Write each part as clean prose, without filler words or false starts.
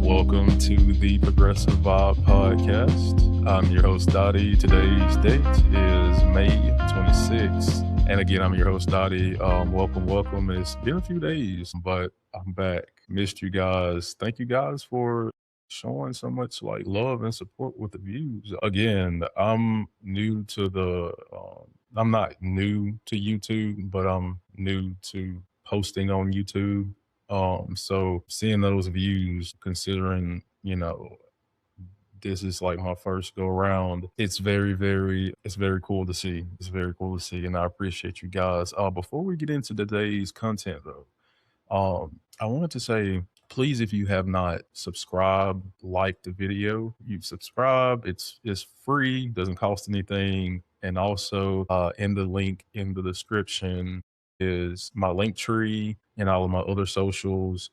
Welcome to the Progressive Vibe Podcast. I'm your host, Dottie. Today's date is May 26th. And again, I'm your host, Dottie. Welcome. It's been a few days, but I'm back. Missed you guys. Thank you guys for showing so much love and support with the views. Again, I'm not new to YouTube, but I'm new to posting on YouTube. So seeing those views, considering, this is like my first go around, it's very cool to see. It's very cool to see. And I appreciate you guys. Before we get into today's content though, I wanted to say, please, if you have not subscribed, like the video, you subscribe. It's free, doesn't cost anything. And also, in the link in the description is my link tree and all of my other socials.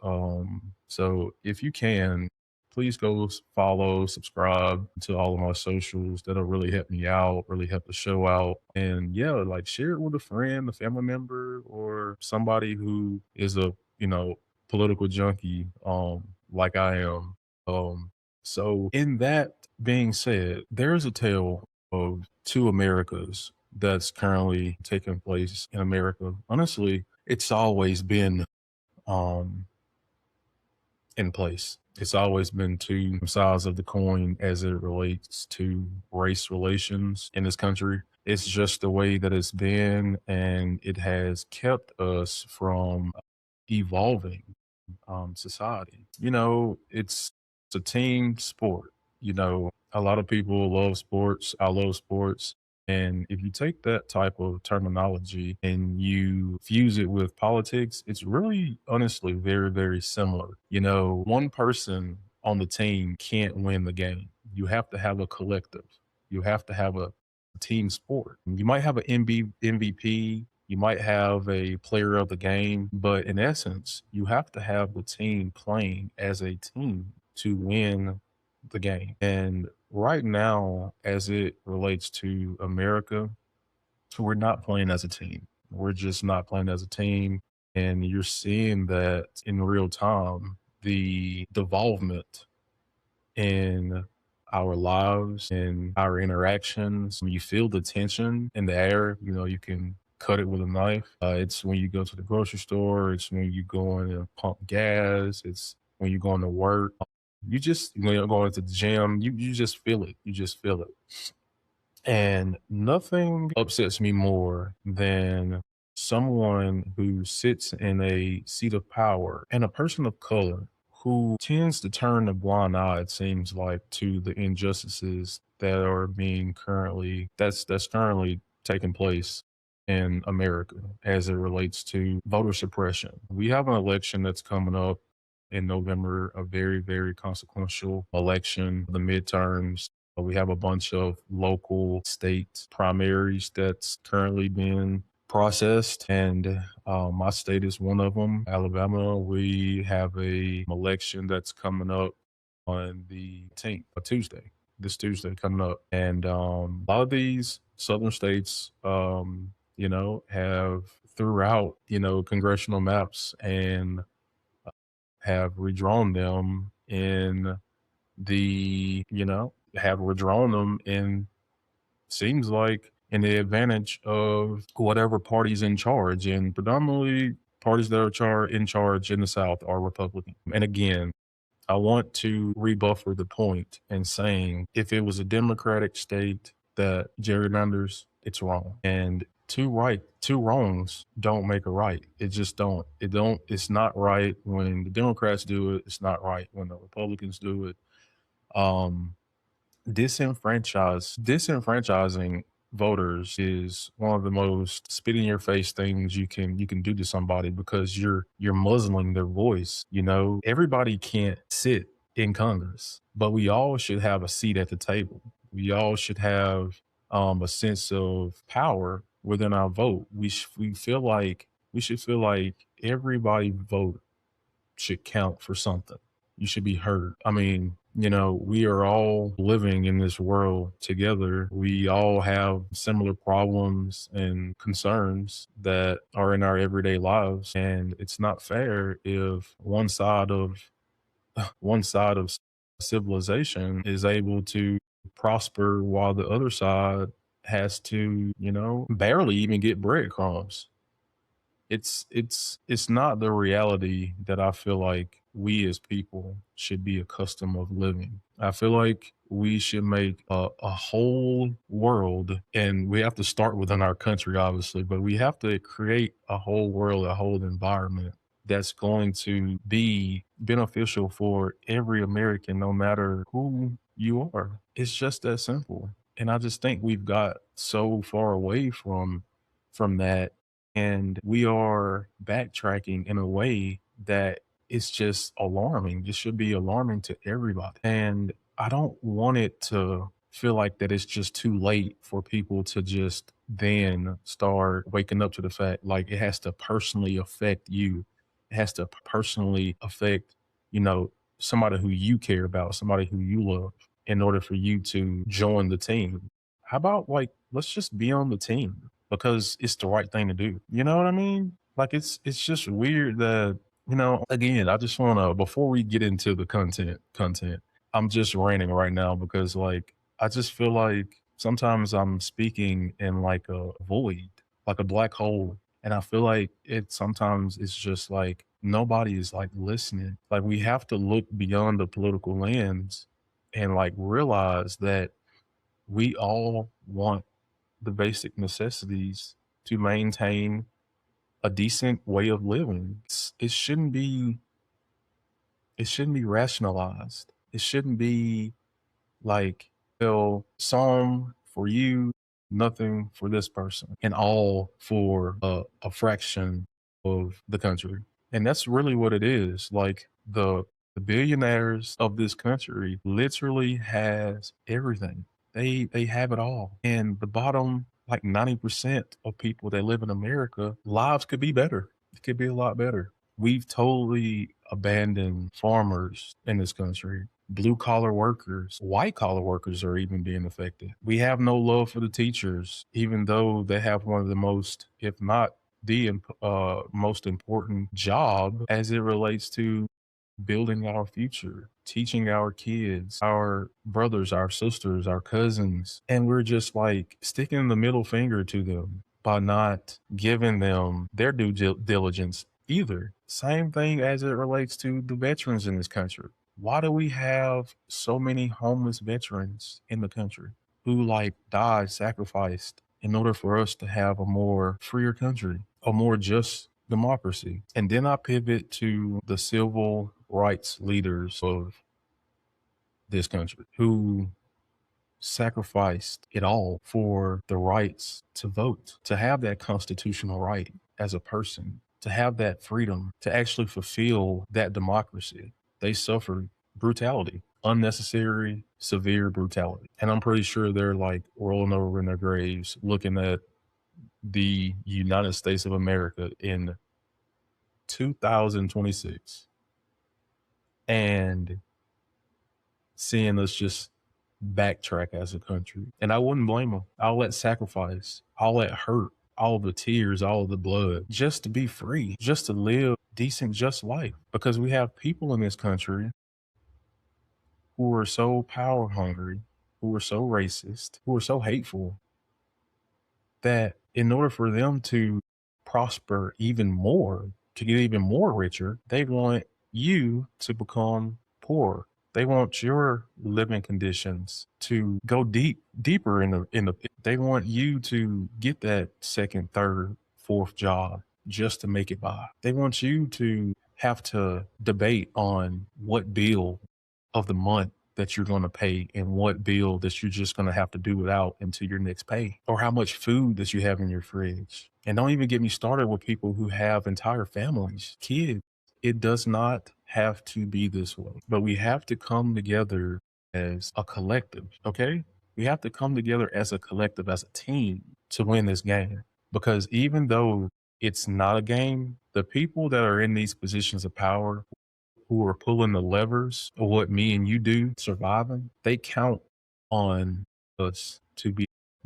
So if you can, please go follow, subscribe to all of my socials. That'll really help me out, really help the show out. And yeah, share it with a friend, a family member, or somebody who is a, political junkie, like I am. So in that being said, there's a tale of two Americas that's currently taking place in America. Honestly, it's always been um in place. It's always been two sides of the coin as it relates to race relations in this country. It's just the way that it's been, and it has kept us from evolving society. It's a team sport. A lot of people love sports. I love sports. And if you take that type of terminology and you fuse it with politics, it's really honestly very, very similar. One person on the team can't win the game. You have to have a collective. You have to have a team sport. You might have an MVP, you might have a player of the game, but in essence, you have to have the team playing as a team to win the game. And right now, as it relates to America, we're not playing as a team. We're just not playing as a team. And you're seeing that in real time, the devolvement in our lives and our interactions. You feel the tension in the air. You can cut it with a knife. It's when you go to the grocery store. It's when you go in and pump gas. It's when you're going to work. You just, when you're going to the gym, you just feel it. You just feel it. And nothing upsets me more than someone who sits in a seat of power and a person of color who tends to turn a blind eye, it seems like, to the injustices that are being that's currently taking place in America as it relates to voter suppression. We have an election that's coming up in November, a very, very consequential election, the midterms. We have a bunch of local state primaries that's currently being processed, and my state is one of them, Alabama. We have a election that's coming up on the 10th, this Tuesday coming up. And a lot of these southern states, have throughout, congressional maps and have redrawn them in have redrawn them in, seems like, in the advantage of whatever party's in charge. And predominantly parties that are in charge in the South are Republican. And again, I want to rebuffer the point in saying if it was a Democratic state that gerrymanders, it's wrong. And two wrongs don't make a right. It just don't. It's not right when the Democrats do it. It's not right when the Republicans do it. Um, disenfranchising voters is one of the most spit in your face things you can do to somebody, because you're muzzling their voice. Everybody can't sit in Congress, but we all should have a seat at the table. We all should have a sense of power within our vote. We should feel like everybody vote should count for something. You should be heard. I mean, we are all living in this world together. We all have similar problems and concerns that are in our everyday lives. And it's not fair if one side of one side of civilization is able to prosper while the other side has to, barely even get breadcrumbs. It's not the reality that I feel like we as people should be accustomed of living. I feel like we should make a whole world, and we have to start within our country, obviously, but we have to create a whole world, a whole environment that's going to be beneficial for every American, no matter who you are. It's just that simple. And I just think we've got so far away from that, and we are backtracking in a way that it's just alarming. It should be alarming to everybody. And I don't want it to feel like that it's just too late for people to just then start waking up to the fact like it has to personally affect you. It has to personally affect, you know, somebody who you care about, somebody who you love in order for you to join the team. How about like let's just be on the team because it's the right thing to do. You know what I mean? Like it's just weird that, again, I just wanna before we get into the content, I'm just ranting right now because like I just feel like sometimes I'm speaking in like a void, like a black hole. And I feel like it sometimes it's just like nobody is like listening. Like we have to look beyond the political lens and like realize that we all want the basic necessities to maintain a decent way of living. It shouldn't be rationalized. It shouldn't be like, well, some for you, nothing for this person, and all for a fraction of the country. And that's really what it is. Like the billionaires of this country literally has everything. They have it all. And the bottom like 90% of people that live in America, lives could be better. It could be a lot better. We've totally abandoned farmers in this country. Blue collar workers, white collar workers are even being affected. We have no love for the teachers, even though they have one of the most, if not the most important job as it relates to building our future, teaching our kids, our brothers, our sisters, our cousins. And we're just like sticking the middle finger to them by not giving them their due diligence either. Same thing as it relates to the veterans in this country. Why do we have so many homeless veterans in the country who like died, sacrificed in order for us to have a more freer country, a more just democracy? And then I pivot to the civil rights leaders of this country who sacrificed it all for the rights to vote, to have that constitutional right as a person, to have that freedom, to actually fulfill that democracy. They suffered brutality, unnecessary, severe brutality. And I'm pretty sure they're like rolling over in their graves looking at the United States of America in 2026 and seeing us just backtrack as a country. And I wouldn't blame them. All that sacrifice, all that hurt, all the tears, all the blood, just to be free, just to live decent, just life. Because we have people in this country who are so power hungry, who are so racist, who are so hateful that in order for them to prosper even more, to get even more richer, they want you to become poor. They want your living conditions to go deeper in the. They want you to get that second, third, fourth job just to make it by. They want you to have to debate on what bill of the month that you're going to pay and what bill that you're just going to have to do without until your next pay, or how much food that you have in your fridge. And don't even get me started with people who have entire families, kids. It does not have to be this way, but we have to come together as a collective. Okay. We have to come together as a collective, as a team to win this game. Because even though it's not a game, the people that are in these positions of power who are pulling the levers of what me and you do surviving, they count on us to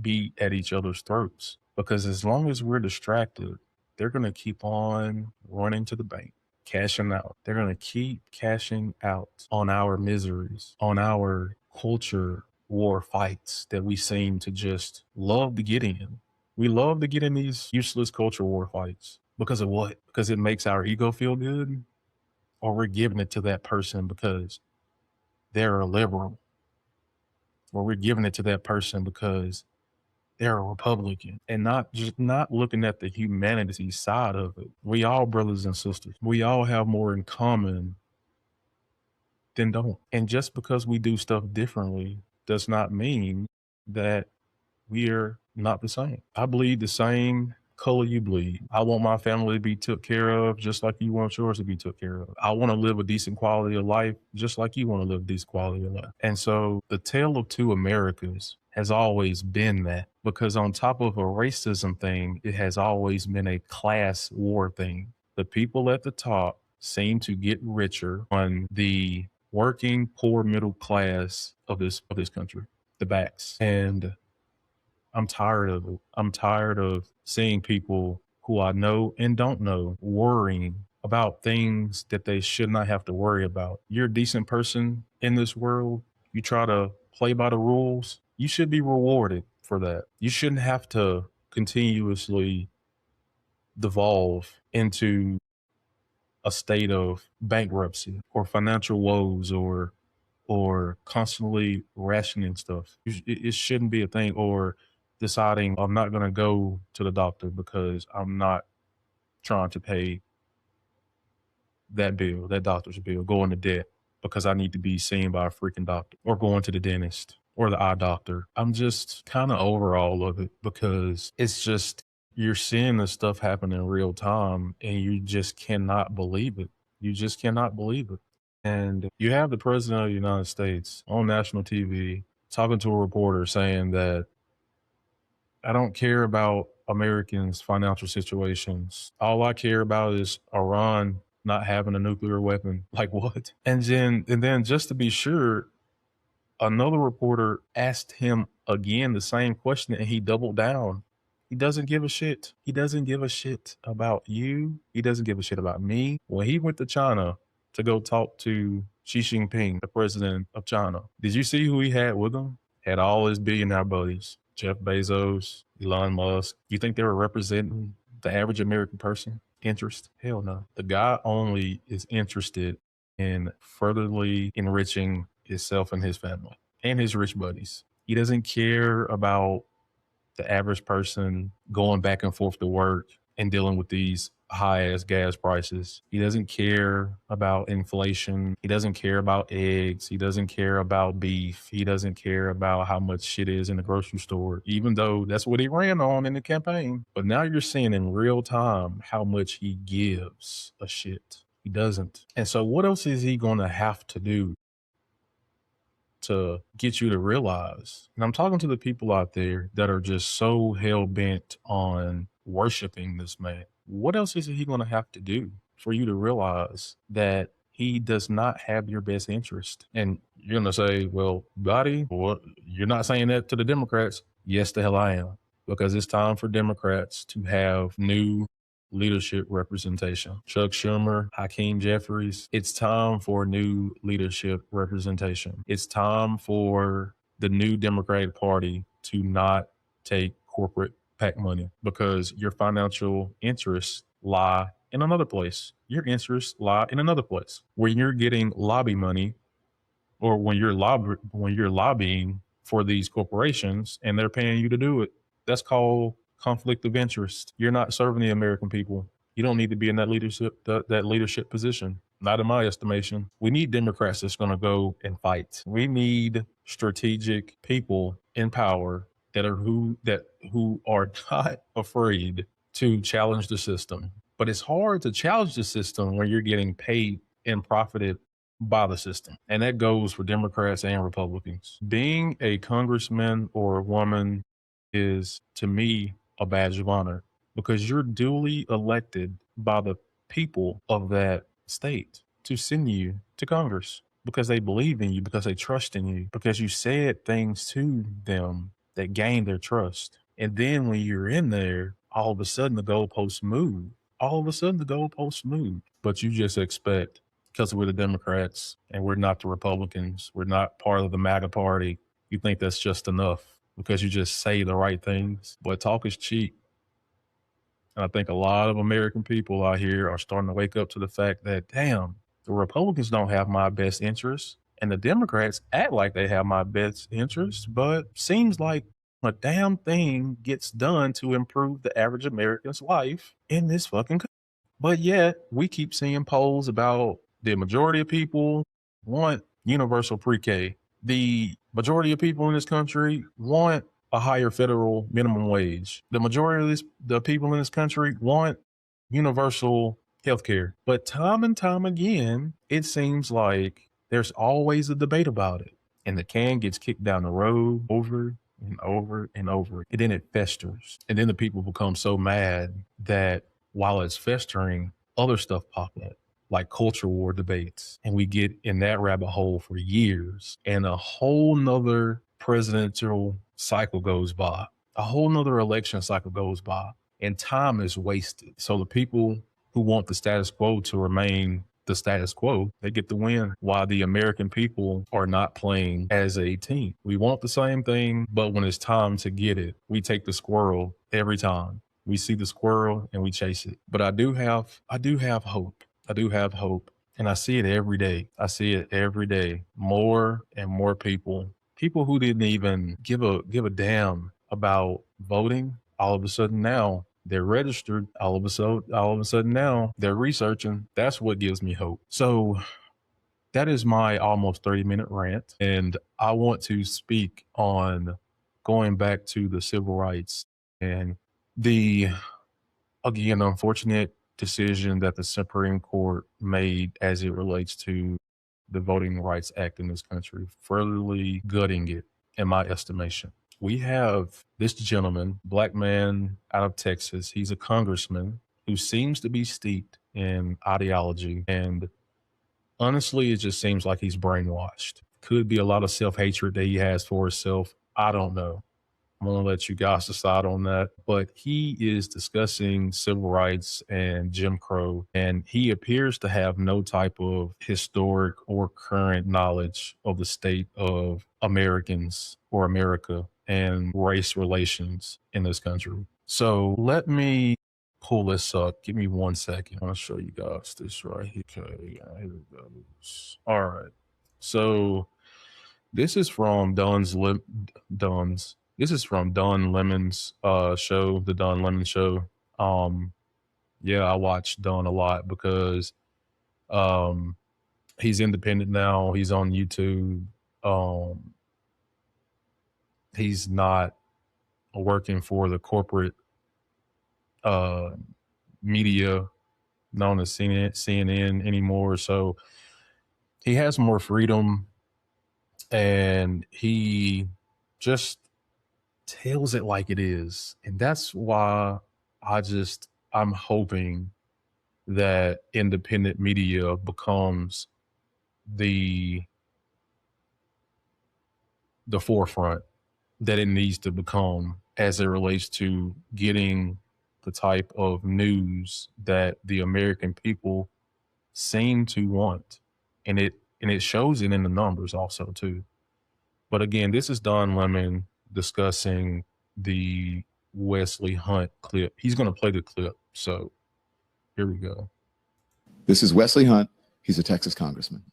be at each other's throats. Because as long as we're distracted, they're going to keep on running to the bank. cashing out. They're going to keep cashing out on our miseries, on our culture war fights that we seem to just love to get in. We love to get in these useless culture war fights. Because of what? Because it makes our ego feel good? Or we're giving it to that person because they're a liberal? Or we're giving it to that person because they're a Republican, and not looking at the humanity side of it. We all brothers and sisters. We all have more in common than don't. And just because we do stuff differently does not mean that we're not the same. I bleed the same color you bleed. I want my family to be took care of just like you want yours to be took care of. I want to live a decent quality of life just like you want to live a decent quality of life. And so the tale of two Americas has always been that, because on top of a racism thing, it has always been a class war thing. The people at the top seem to get richer on the working poor middle class of this country, the backs. And I'm tired of it. I'm tired of seeing people who I know and don't know worrying about things that they should not have to worry about. You're a decent person in this world. You try to play by the rules. You should be rewarded for that. You shouldn't have to continuously devolve into a state of bankruptcy or financial woes or constantly rationing stuff. It shouldn't be a thing. Or deciding I'm not going to go to the doctor because I'm not trying to pay that bill, that doctor's bill, go into debt because I need to be seen by a freaking doctor, or going to the dentist or the eye doctor. I'm just kind of over all of it, because it's just, you're seeing this stuff happen in real time and you just cannot believe it. You just cannot believe it. And you have the president of the United States on national TV talking to a reporter saying that I don't care about Americans' financial situations. All I care about is Iran not having a nuclear weapon. Like what? And then just to be sure, another reporter asked him again the same question and he doubled down. He doesn't give a shit. He doesn't give a shit about you. He doesn't give a shit about me. When he went to China to go talk to Xi Jinping, the president of China, did you see who he had with him? Had all his billionaire buddies, Jeff Bezos, Elon Musk. You think they were representing the average American person interest? Hell no. The guy only is interested in furtherly enriching himself and his family and his rich buddies. He doesn't care about the average person going back and forth to work and dealing with these high ass gas prices. He doesn't care about inflation. He doesn't care about eggs. He doesn't care about beef. He doesn't care about how much shit is in the grocery store, even though that's what he ran on in the campaign. But now you're seeing in real time how much he gives a shit. He doesn't. And so what else is he going to have to do to get you to realize? And I'm talking to the people out there that are just so hell bent on worshiping this man. What else is he going to have to do for you to realize that he does not have your best interest? And you're going to say, well, buddy, well, you're not saying that to the Democrats. Yes, the hell I am. Because it's time for Democrats to have new leadership representation. Chuck Schumer, Hakeem Jeffries. It's time for new leadership representation. It's time for the new Democratic Party to not take corporate PAC money, because your financial interests lie in another place. Your interests lie in another place. When you're getting lobby money, or when you're lobbying for these corporations and they're paying you to do it, that's called conflict of interest. You're not serving the American people. You don't need to be in that leadership position. Not in my estimation. We need Democrats that's going to go and fight. We need strategic people in power that are who are not afraid to challenge the system. But it's hard to challenge the system when you're getting paid and profited by the system. And that goes for Democrats and Republicans. Being a congressman or a woman is, to me, a badge of honor, because you're duly elected by the people of that state to send you to Congress, because they believe in you, because they trust in you, because you said things to them that gained their trust. And then when you're in there, all of a sudden the goalposts move. All of a sudden the goalposts move. but you just expect, because we're the Democrats and we're not the Republicans, we're not part of the MAGA party, you think that's just enough because you just say the right things. But talk is cheap. And I think a lot of American people out here are starting to wake up to the fact that, damn, the Republicans don't have my best interests and the Democrats act like they have my best interests, but seems like a damn thing gets done to improve the average American's life in this fucking country. But yet we keep seeing polls about the majority of people want universal pre-K. The majority of people in this country want a higher federal minimum wage. The majority of the people in this country want universal health care. But time and time again, it seems like there's always a debate about it. And the can gets kicked down the road over and over and over. And then it festers. And then the people become so mad that while it's festering, other stuff pop up, like culture war debates. And we get in that rabbit hole for years. And a whole nother presidential cycle goes by. A whole nother election cycle goes by. And time is wasted. So the people who want the status quo to remain the status quo, they get the win, while the American people are not playing as a team. We want the same thing, but when it's time to get it, we take the squirrel every time. We see the squirrel and we chase it. But I do have hope. I do have hope. And I see it every day. I see it every day. More and more people who didn't even give a damn about voting, all of a sudden now they're registered. All of a sudden now they're researching. That's what gives me hope. So that is my almost 30-minute rant. And I want to speak on going back to the civil rights and the, again, unfortunate decision that the Supreme Court made as it relates to the Voting Rights Act in this country, furtherly gutting it, in my estimation. We have this gentleman, black man out of Texas. He's a congressman who seems to be steeped in ideology. And honestly, it just seems like he's brainwashed. Could be a lot of self-hatred that he has for himself. I don't know. I'm going to let you guys decide on that. But he is discussing civil rights and Jim Crow, and he appears to have no type of historic or current knowledge of the state of Americans or America and race relations in this country. So let me pull this up. Give me 1 second. I want to show you guys this right here. Okay, here it goes. All right. So this is from This is from Don Lemon's show, the Don Lemon Show. Yeah, I watch Don a lot because he's independent now. He's on YouTube. He's not working for the corporate media known as CNN anymore. So he has more freedom, and he just tells it like it is. And that's why I'm hoping that independent media becomes the forefront that it needs to become as it relates to getting the type of news that the American people seem to want. And it shows it in the numbers also too. But again, this is Don Lemon discussing the Wesley Hunt clip. He's going to play the clip. So here we go. This is Wesley Hunt. He's a Texas congressman.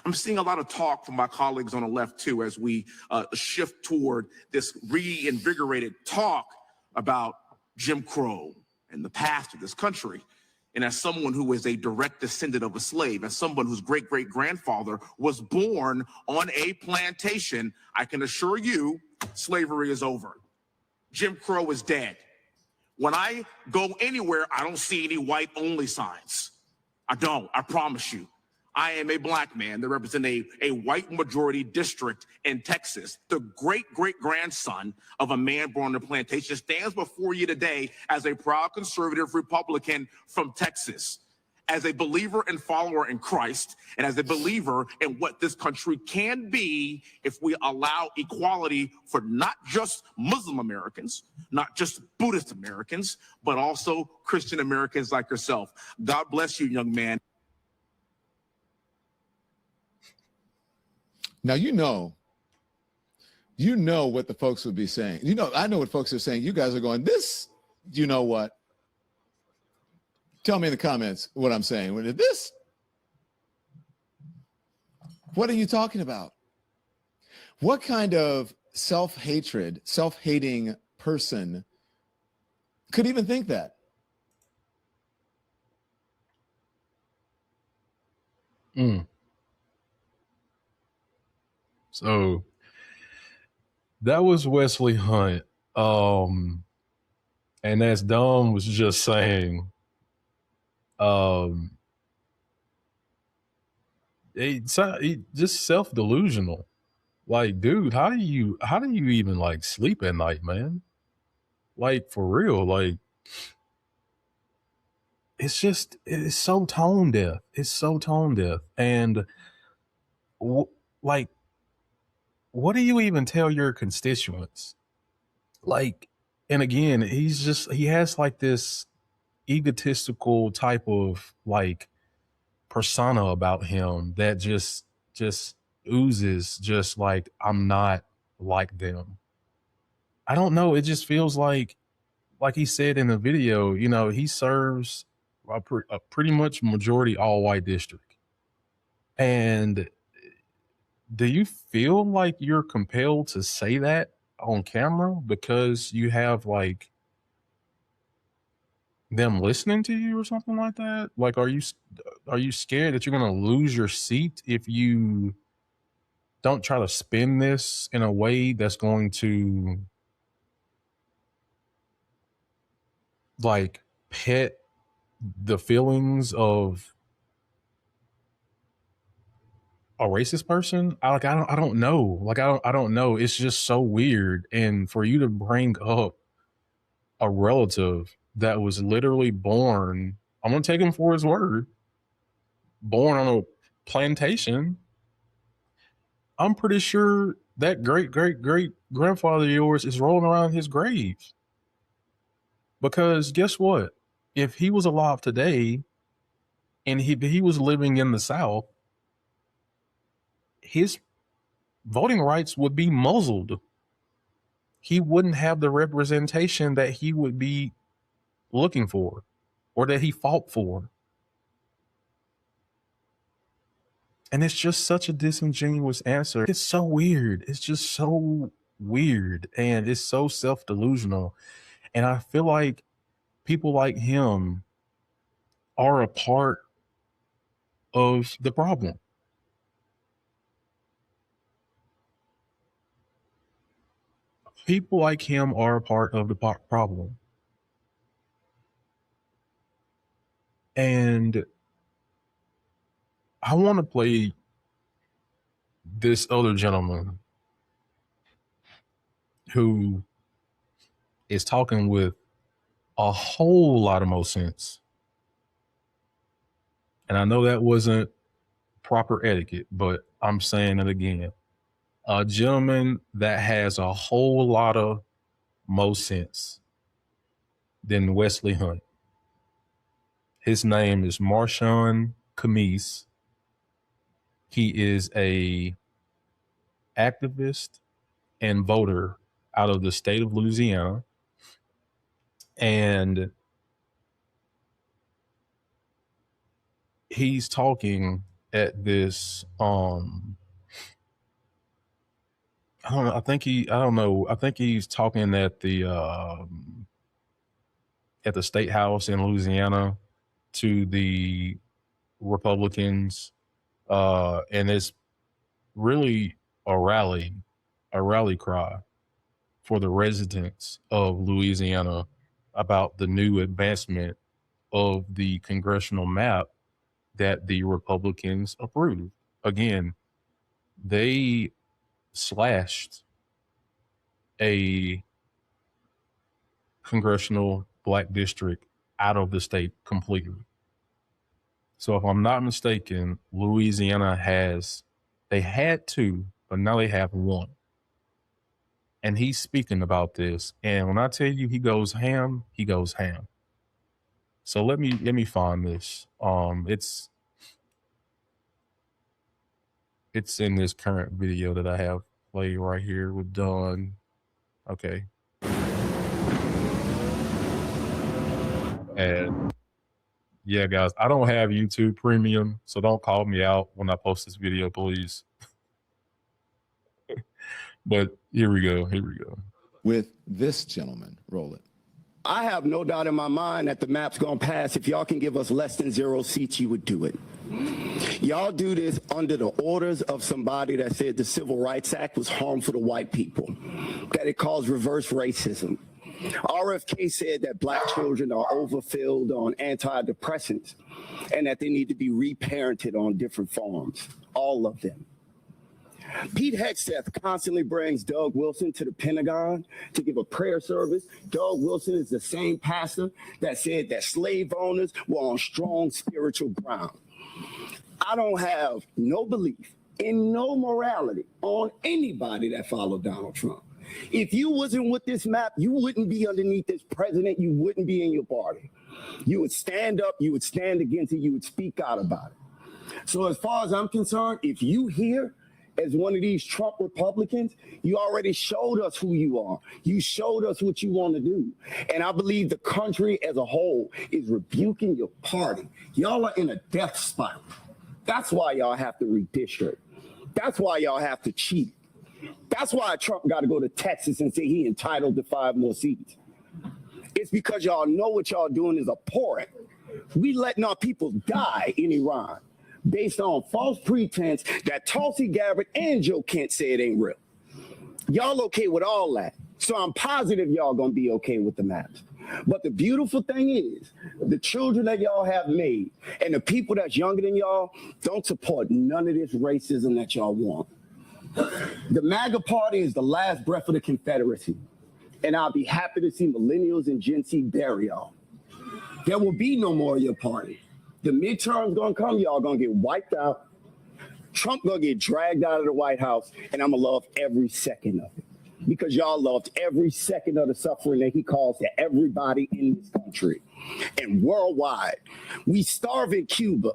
I'm seeing a lot of talk from my colleagues on the left, too, as we shift toward this reinvigorated talk about Jim Crow and the past of this country. And as someone who is a direct descendant of a slave, as someone whose great-great-grandfather was born on a plantation, I can assure you slavery is over. Jim Crow is dead. When I go anywhere, I don't see any white-only signs. I don't, I promise you. I am a black man that represents a white majority district in Texas. The great-great-grandson of a man born on a plantation stands before you today as a proud conservative Republican from Texas. as a believer and follower in Christ, and as a believer in what this country can be if we allow equality for not just Muslim Americans, not just Buddhist Americans, but also Christian Americans like yourself. God bless you, young man. Now, you know what the folks would be saying. I know what folks are saying. You guys are going, this, you know what? Tell me in the comments what I'm saying. This, what are you talking about? What kind of self-hatred, self-hating person could even think that? So that was Wesley Hunt. And as Dom was just saying, it's just self-delusional. Like, dude, how do you even like sleep at night, man? Like, for real, like, it's so tone deaf. It's so tone deaf. And like, what do you even tell your constituents? Like, and again, he has like this egotistical type of like persona about him that just oozes just like, I'm not like them. I don't know. It just feels like he said in the video, he serves a pretty much majority all white district. And do you feel like you're compelled to say that on camera because you have like them listening to you or something like that? Like, are you scared that you're going to lose your seat if you don't try to spin this in a way that's going to like pet the feelings of a racist person? I don't know. Like, I don't know. It's just so weird. And for you to bring up a relative that was literally born, I'm going to take him for his word, born on a plantation. I'm pretty sure that great grandfather of yours is rolling around his grave. Because guess what? If he was alive today and he was living in the South, his voting rights would be muzzled. He wouldn't have the representation that he would be looking for or that he fought for. And it's just such a disingenuous answer. It's so weird. It's just so weird. And it's so self-delusional. And I feel like people like him are a part of the problem. People like him are a part of the problem. And I want to play this other gentleman who is talking with a whole lot of more sense. And I know that wasn't proper etiquette, but I'm saying it again. A gentleman that has a whole lot of more sense than Wesley Hunt. His name is Marshawn Camise. He is a activist and voter out of the state of Louisiana. And he's talking at this I don't know. I think he's talking at the state house in Louisiana to the Republicans. And it's really a rally cry for the residents of Louisiana about the new advancement of the congressional map that the Republicans approved. Again, they slashed a congressional black district out of the state completely. So if I'm not mistaken, Louisiana they had two, but now they have one. And he's speaking about this. And when I tell you he goes ham, he goes ham. So let me find this. It's in this current video that I have played right here with Don. Okay. And yeah, guys, I don't have YouTube Premium, so don't call me out when I post this video, please. But here we go. With this gentleman. Roll it. I have no doubt in my mind that the map's gonna pass. If y'all can give us less than 0 seats, you would do it. Y'all do this under the orders of somebody that said the Civil Rights Act was harmful to white people, that it caused reverse racism. RFK said that black children are overfilled on antidepressants and that they need to be reparented on different forms, all of them. Pete Hegseth constantly brings Doug Wilson to the Pentagon to give a prayer service. Doug Wilson is the same pastor that said that slave owners were on strong spiritual ground. I don't have no belief in no morality on anybody that followed Donald Trump. If you wasn't with this map, you wouldn't be underneath this president. You wouldn't be in your party. You would stand up, you would stand against it, you would speak out about it. So as far as I'm concerned, if you here as one of these Trump Republicans, you already showed us who you are. You showed us what you want to do. And I believe the country as a whole is rebuking your party. Y'all are in a death spiral. That's why y'all have to redistrict. That's why y'all have to cheat. That's why Trump got to go to Texas and say he entitled to 5 more seats. It's because y'all know what y'all doing is abhorrent. We letting our people die in Iran based on false pretense that Tulsi Gabbard and Joe Kent say it ain't real. Y'all okay with all that. So I'm positive y'all gonna be okay with the maps. But the beautiful thing is, the children that y'all have made and the people that's younger than y'all don't support none of this racism that y'all want. The MAGA party is the last breath of the Confederacy. And I'll be happy to see millennials and Gen Z bury y'all. There will be no more of your party. The midterms gonna come, y'all gonna get wiped out. Trump gonna get dragged out of the White House, and I'm gonna love every second of it. Because y'all loved every second of the suffering that he caused to everybody in this country. And worldwide, we starve in Cuba.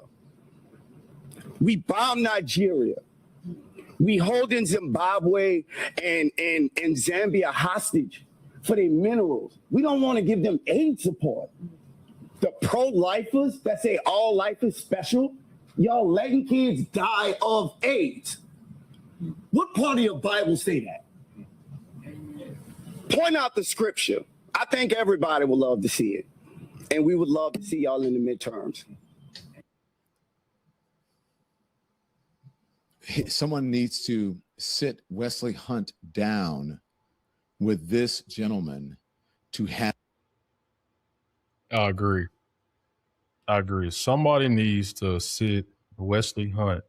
We bomb Nigeria. We holding Zimbabwe and Zambia hostage for their minerals. We don't want to give them aid support. The pro-lifers that say all life is special, y'all letting kids die of AIDS. What part of your Bible say that? Point out the scripture. I think everybody would love to see it. And we would love to see y'all in the midterms. Someone needs to sit Wesley Hunt down with this gentleman to have. I agree. Somebody needs to sit Wesley Hunt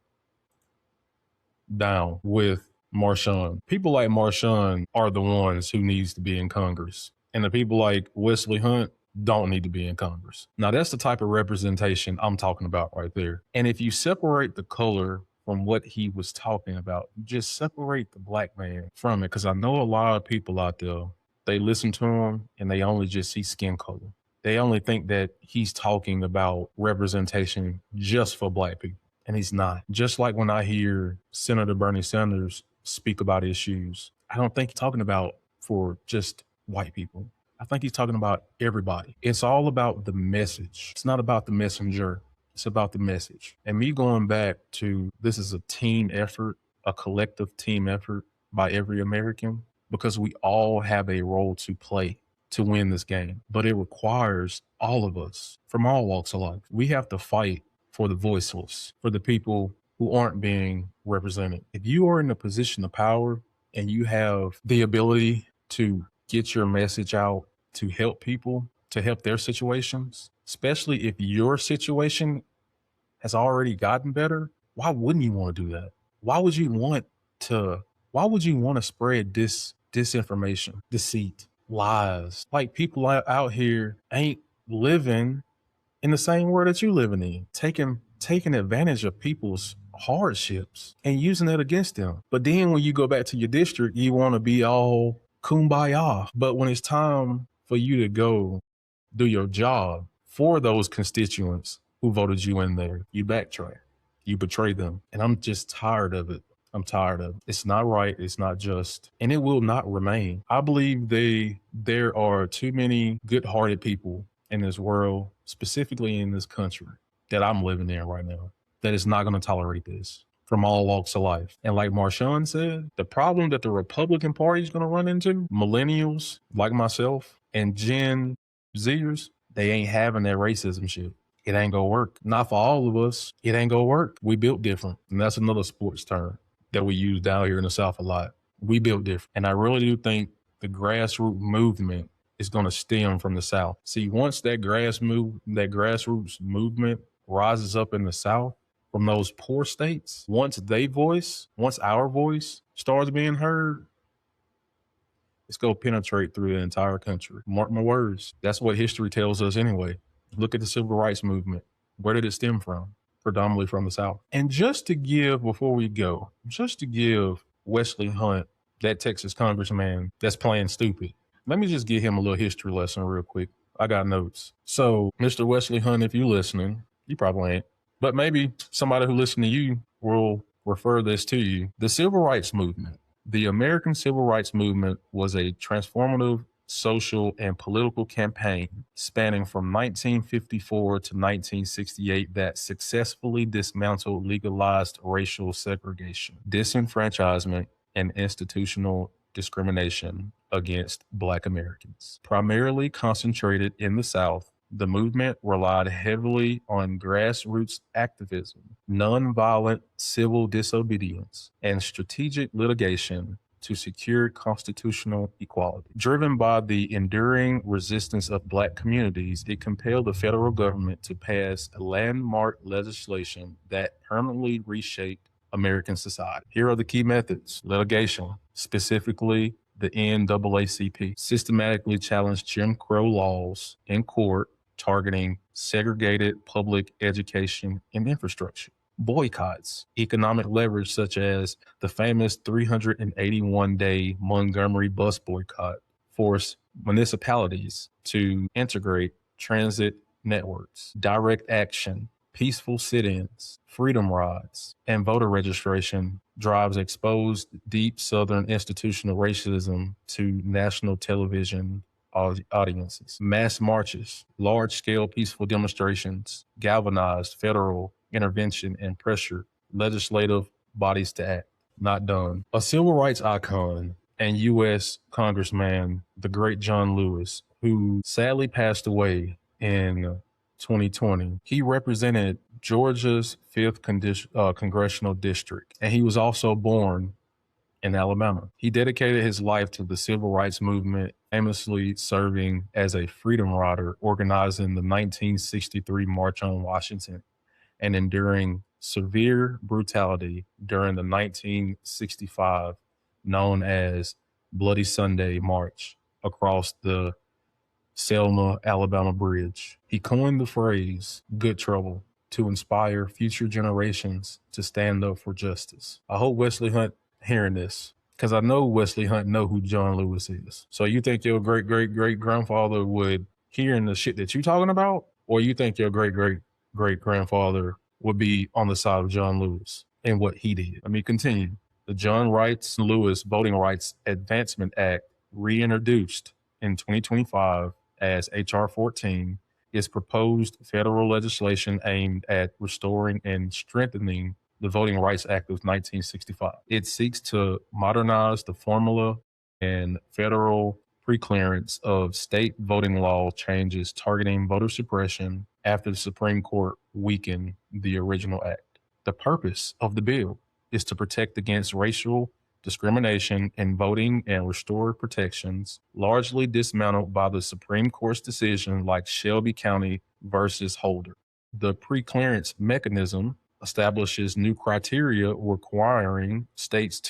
down with Marshawn. People like Marshawn are the ones who needs to be in Congress. And the people like Wesley Hunt don't need to be in Congress. Now, that's the type of representation I'm talking about right there. And if you separate the color from what he was talking about, just separate the black man from it. Because I know a lot of people out there, they listen to him and they only just see skin color. They only think that he's talking about representation just for black people. And he's not. Just like when I hear Senator Bernie Sanders speak about issues, I don't think he's talking about for just white people. I think he's talking about everybody. It's all about the message. It's not about the messenger. It's about the message. And me going back to, this is a team effort, a collective team effort by every American, because we all have a role to play to win this game. But it requires all of us from all walks of life. We have to fight for the voiceless, for the people who aren't being represented. If you are in a position of power and you have the ability to get your message out to help people, to help their situations, especially if your situation has already gotten better, why wouldn't you want to do that? Why would you want to spread disinformation, deceit, lies? Like, people out here ain't living in the same world that you living in, taking taking advantage of people's hardships and using it against them. But then when you go back to your district, you want to be all kumbaya. But when it's time for you to go do your job for those constituents who voted you in there, you backtrack, you betray them. And I'm just tired of it. I'm tired of it. It's not right. It's not just, and it will not remain. I believe there are too many good-hearted people in this world, specifically in this country that I'm living in right now, that is not going to tolerate this from all walks of life. And like Marshawn said, the problem that the Republican Party is going to run into, millennials like myself and Gen Zers, they ain't having that racism shit. It ain't gonna work. Not for all of us. It ain't gonna work. We built different. And that's another sports term that we use down here in the South a lot. We built different. And I really do think the grassroots movement is gonna stem from the South. See, once that grassroots movement rises up in the South from those poor states, once our voice starts being heard, it's going to penetrate through the entire country. Mark my words. That's what history tells us anyway. Look at the civil rights movement. Where did it stem from? Predominantly from the South. And before we go, just to give Wesley Hunt, that Texas congressman that's playing stupid, let me just give him a little history lesson real quick. I got notes. So, Mr. Wesley Hunt, if you're listening, you probably ain't, but maybe somebody who listens to you will refer this to you. The civil rights movement. The American Civil Rights Movement was a transformative social and political campaign spanning from 1954 to 1968 that successfully dismantled legalized racial segregation, disenfranchisement, and institutional discrimination against Black Americans. Primarily concentrated in the South, the movement relied heavily on grassroots activism, nonviolent civil disobedience, and strategic litigation to secure constitutional equality. Driven by the enduring resistance of Black communities, it compelled the federal government to pass landmark legislation that permanently reshaped American society. Here are the key methods. Litigation, specifically the NAACP, systematically challenged Jim Crow laws in court targeting segregated public education and infrastructure. Boycotts, economic leverage such as the famous 381-day Montgomery bus boycott, forced municipalities to integrate transit networks. Direct action, peaceful sit-ins, freedom rides, and voter registration drives exposed deep Southern institutional racism to national television audiences. Mass marches, large-scale peaceful demonstrations galvanized federal intervention and pressured legislative bodies to act. Not done. A civil rights icon and U.S. Congressman, the great John Lewis, who sadly passed away in 2020. He represented Georgia's 5th congressional district, and he was also born in Alabama. He dedicated his life to the civil rights movement, famously serving as a freedom rider, organizing the 1963 March on Washington, and enduring severe brutality during the 1965 known as Bloody Sunday March across the Selma, Alabama bridge. He coined the phrase "good trouble" to inspire future generations to stand up for justice. I hope Wesley Hunt hearing this, because I know Wesley Hunt know who John Lewis is. So you think your great-great-great-grandfather would hearing the shit that you talking about? Or you think your great-great-great-grandfather would be on the side of John Lewis and what he did? Let me continue. The John Wrights Lewis Voting Rights Advancement Act, reintroduced in 2025 as H.R. 14, is proposed federal legislation aimed at restoring and strengthening the Voting Rights Act of 1965. It seeks to modernize the formula and federal preclearance of state voting law changes targeting voter suppression after the Supreme Court weakened the original act. The purpose of the bill is to protect against racial discrimination in voting and restore protections largely dismantled by the Supreme Court's decision like Shelby County versus Holder. The preclearance mechanism establishes new criteria requiring states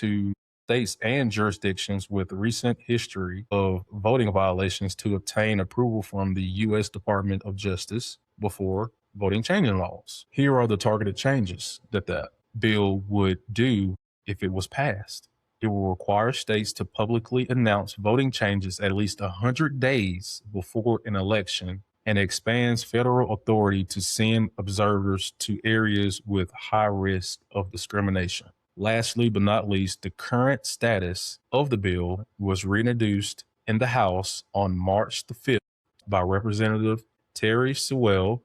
and jurisdictions with recent history of voting violations to obtain approval from the U.S. Department of Justice before voting changing laws. Here are the targeted changes that that bill would do if it was passed. It will require states to publicly announce voting changes at least 100 days before an election and expands federal authority to send observers to areas with high risk of discrimination. Lastly, but not least, the current status of the bill was reintroduced in the House on March the 5th by Representative Terry Sewell,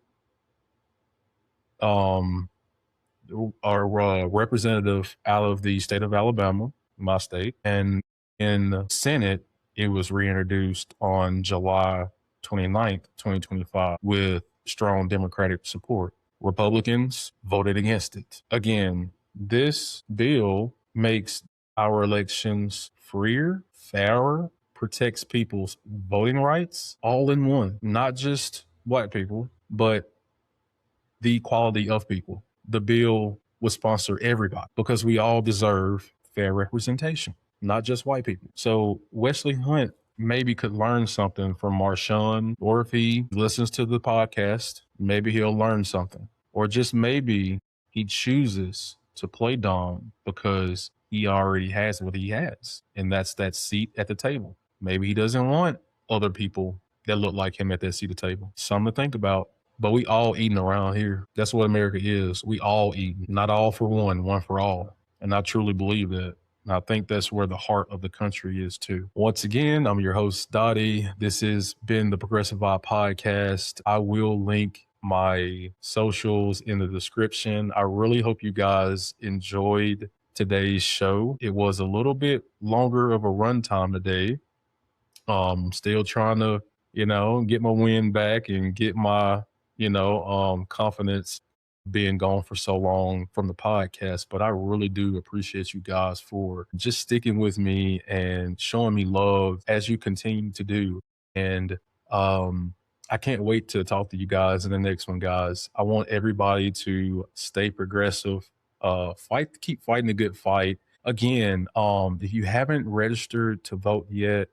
our representative out of the state of Alabama, my state. And in the Senate, it was reintroduced on July 29th, 2025, with strong Democratic support. Republicans voted against it. Again, this bill makes our elections freer, fairer, protects people's voting rights all in one, not just white people, but the equality of people. The bill would sponsor everybody because we all deserve fair representation, not just white people. So Wesley Hunt maybe could learn something from Marshawn, or if he listens to the podcast, maybe he'll learn something. Or just maybe he chooses to play dumb because he already has what he has, and that's that seat at the table. Maybe he doesn't want other people that look like him at that seat at the table. Something to think about. But we all eating around here. That's what America is. We all eating. Not all for one, one for all. And I truly believe that. And I think that's where the heart of the country is too. Once again, I'm your host, Dottie. This has been the Progressive Vibe Podcast. I will link my socials in the description. I really hope you guys enjoyed today's show. It was a little bit longer of a runtime today. Still trying to, get my wind back and get my confidence being gone for so long from the podcast. But I really do appreciate you guys for just sticking with me and showing me love as you continue to do. And I can't wait to talk to you guys in the next one, guys. I want everybody to stay progressive, keep fighting a good fight. Again, if you haven't registered to vote yet,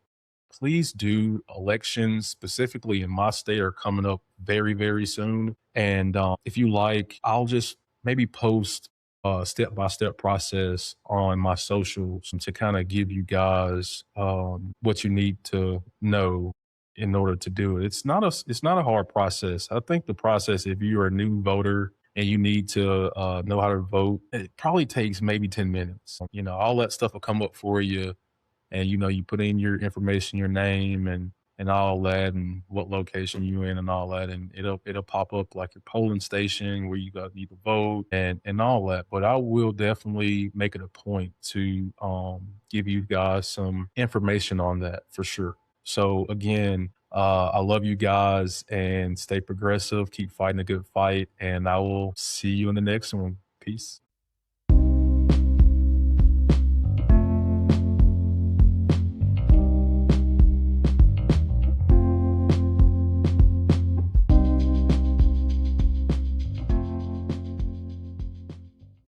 please do. Elections, specifically in my state, are coming up very, very soon. And if you like, I'll just maybe post a step-by-step process on my socials to kind of give you guys what you need to know in order to do it. It's not a hard process. I think the process, if you're a new voter and you need to know how to vote, it probably takes maybe 10 minutes. All that stuff will come up for you. And, you put in your information, your name and all that, and what location you in and all that. And it'll pop up like your polling station where you need to vote and all that. But I will definitely make it a point to give you guys some information on that for sure. So again, I love you guys and stay progressive, keep fighting a good fight. And I will see you in the next one. Peace.